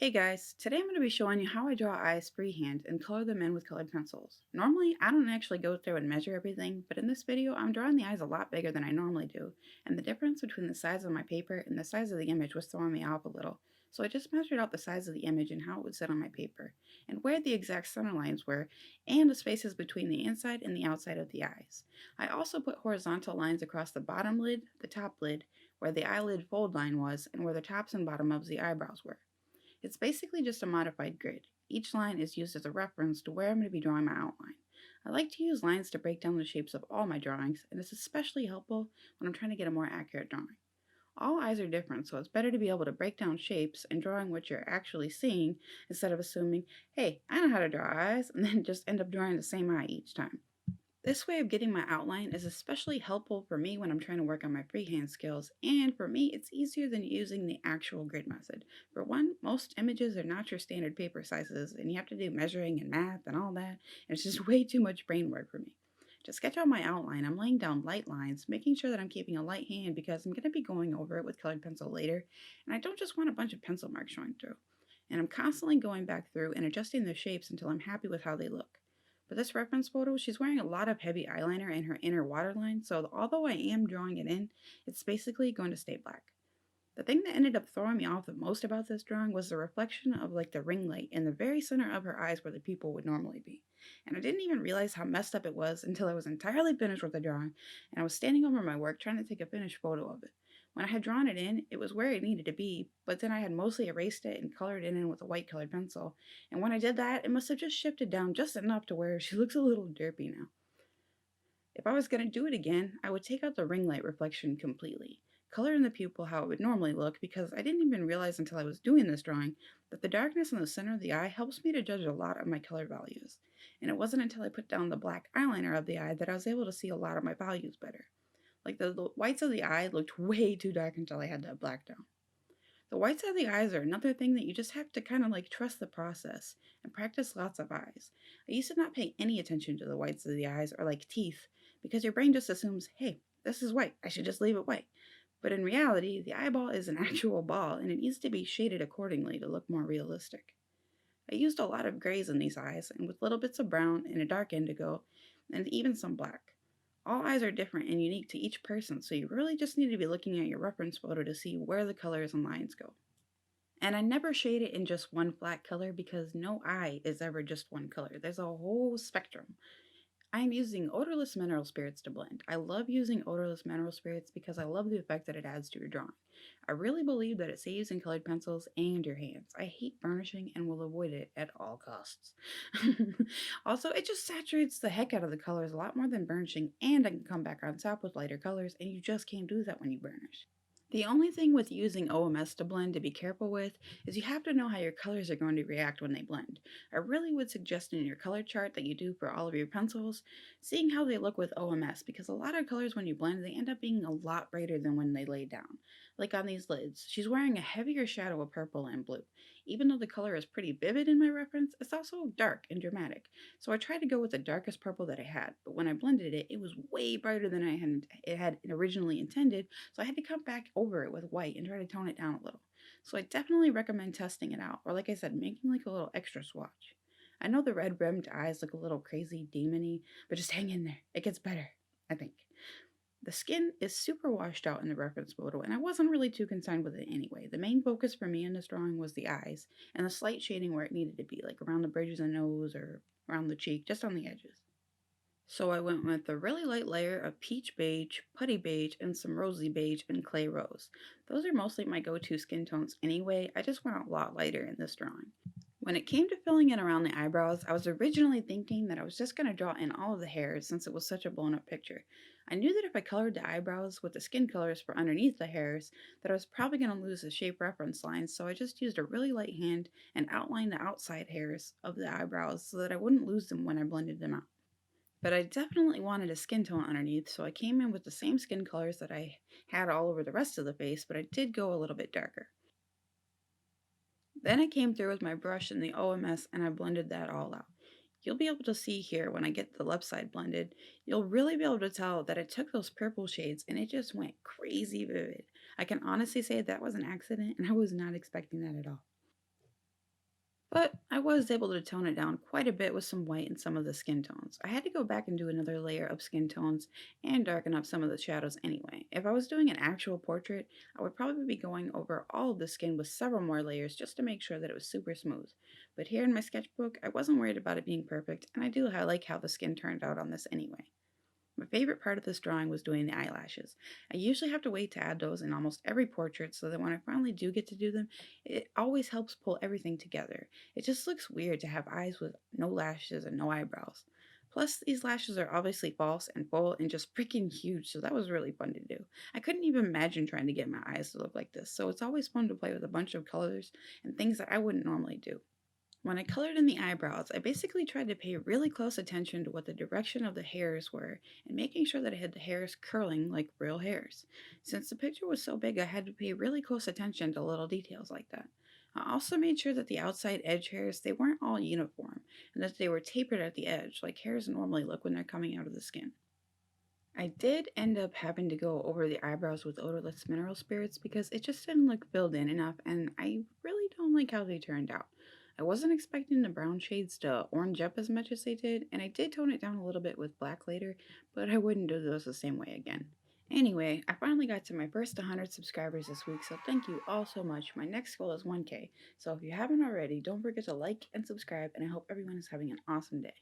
Hey guys, today I'm going to be showing you how I draw eyes freehand and color them in with colored pencils. Normally, I don't actually go through and measure everything, but in this video, I'm drawing the eyes a lot bigger than I normally do, and the difference between the size of my paper and the size of the image was throwing me off a little. So I just measured out the size of the image and how it would sit on my paper, and where the exact center lines were, and the spaces between the inside and the outside of the eyes. I also put horizontal lines across the bottom lid, the top lid, where the eyelid fold line was, and where the tops and bottom of the eyebrows were. It's basically just a modified grid. Each line is used as a reference to where I'm going to be drawing my outline. I like to use lines to break down the shapes of all my drawings, and it's especially helpful when I'm trying to get a more accurate drawing. All eyes are different, so it's better to be able to break down shapes and drawing what you're actually seeing instead of assuming, hey, I know how to draw eyes, and then just end up drawing the same eye each time. This way of getting my outline is especially helpful for me when I'm trying to work on my freehand skills, and for me, it's easier than using the actual grid method. For one, most images are not your standard paper sizes, and you have to do measuring and math and all that, and it's just way too much brain work for me. To sketch out my outline, I'm laying down light lines, making sure that I'm keeping a light hand because I'm going to be going over it with colored pencil later, and I don't just want a bunch of pencil marks showing through. And I'm constantly going back through and adjusting the shapes until I'm happy with how they look. For this reference photo, she's wearing a lot of heavy eyeliner in her inner waterline, so although I am drawing it in, it's basically going to stay black. The thing that ended up throwing me off the most about this drawing was the reflection of the ring light in the very center of her eyes where the pupil would normally be. And I didn't even realize how messed up it was until I was entirely finished with the drawing and I was standing over my work trying to take a finished photo of it. When I had drawn it in, it was where it needed to be, but then I had mostly erased it and colored it in with a white colored pencil. And when I did that, it must have just shifted down just enough to where she looks a little derpy now. If I was going to do it again, I would take out the ring light reflection completely, color in the pupil how it would normally look, because I didn't even realize until I was doing this drawing that the darkness in the center of the eye helps me to judge a lot of my color values. And it wasn't until I put down the black eyeliner of the eye that I was able to see a lot of my values better. Like the whites of the eye looked way too dark until I had that black down. The whites of the eyes are another thing that you just have to kind of trust the process and practice lots of eyes. I used to not pay any attention to the whites of the eyes or like teeth because your brain just assumes, hey, this is white, I should just leave it white. But in reality, the eyeball is an actual ball and it needs to be shaded accordingly to look more realistic. I used a lot of grays in these eyes and with little bits of brown and a dark indigo and even some black. All eyes are different and unique to each person, so you really just need to be looking at your reference photo to see where the colors and lines go. And I never shade it in just one flat color because no eye is ever just one color. There's a whole spectrum. I am using odorless mineral spirits to blend. I love using odorless mineral spirits because I love the effect that it adds to your drawing. I really believe that it saves in colored pencils and your hands. I hate burnishing and will avoid it at all costs. Also, it just saturates the heck out of the colors a lot more than burnishing, and I can come back on top with lighter colors, and you just can't do that when you burnish. The only thing with using OMS to blend to be careful with is you have to know how your colors are going to react when they blend. I really would suggest in your color chart that you do for all of your pencils, seeing how they look with OMS, because a lot of colors when you blend, they end up being a lot brighter than when they lay down. Like on these lids, she's wearing a heavier shadow of purple and blue. Even though the color is pretty vivid in my reference, it's also dark and dramatic. So I tried to go with the darkest purple that I had, but when I blended it, it was way brighter than it had originally intended, so I had to come back over it with white and try to tone it down a little. So I definitely recommend testing it out, or like I said, making like a little extra swatch. I know the red rimmed eyes look a little crazy demony, but just hang in there. It gets better, I think. The skin is super washed out in the reference photo, and I wasn't really too concerned with it anyway. The main focus for me in this drawing was the eyes, and the slight shading where it needed to be, like around the bridges of the nose or around the cheek, just on the edges. So I went with a really light layer of peach beige, putty beige, and some rosy beige and clay rose. Those are mostly my go-to skin tones anyway, I just went a lot lighter in this drawing. When it came to filling in around the eyebrows, I was originally thinking that I was just going to draw in all of the hairs since it was such a blown up picture. I knew that if I colored the eyebrows with the skin colors for underneath the hairs, that I was probably going to lose the shape reference lines, so I just used a really light hand and outlined the outside hairs of the eyebrows so that I wouldn't lose them when I blended them out. But I definitely wanted a skin tone underneath, so I came in with the same skin colors that I had all over the rest of the face, but I did go a little bit darker. Then I came through with my brush in the OMS and I blended that all out. You'll be able to see here when I get the left side blended, you'll really be able to tell that I took those purple shades and it just went crazy vivid. I can honestly say that was an accident and I was not expecting that at all. But I was able to tone it down quite a bit with some white and some of the skin tones. I had to go back and do another layer of skin tones and darken up some of the shadows anyway. If I was doing an actual portrait, I would probably be going over all of the skin with several more layers just to make sure that it was super smooth. But here in my sketchbook, I wasn't worried about it being perfect, and I do like how the skin turned out on this anyway. My favorite part of this drawing was doing the eyelashes. I usually have to wait to add those in almost every portrait so that when I finally do get to do them, it always helps pull everything together. It just looks weird to have eyes with no lashes and no eyebrows. Plus, these lashes are obviously false and full and just freaking huge, so that was really fun to do. I couldn't even imagine trying to get my eyes to look like this, so it's always fun to play with a bunch of colors and things that I wouldn't normally do. When I colored in the eyebrows, I basically tried to pay really close attention to what the direction of the hairs were and making sure that I had the hairs curling like real hairs. Since the picture was so big, I had to pay really close attention to little details like that. I also made sure that the outside edge hairs, they weren't all uniform and that they were tapered at the edge like hairs normally look when they're coming out of the skin. I did end up having to go over the eyebrows with odorless mineral spirits because it just didn't look filled in enough, and I really don't like how they turned out. I wasn't expecting the brown shades to orange up as much as they did, and I did tone it down a little bit with black later, but I wouldn't do those the same way again. Anyway, I finally got to my first 100 subscribers this week, so thank you all so much. My next goal is 1K, so if you haven't already, don't forget to like and subscribe, and I hope everyone is having an awesome day.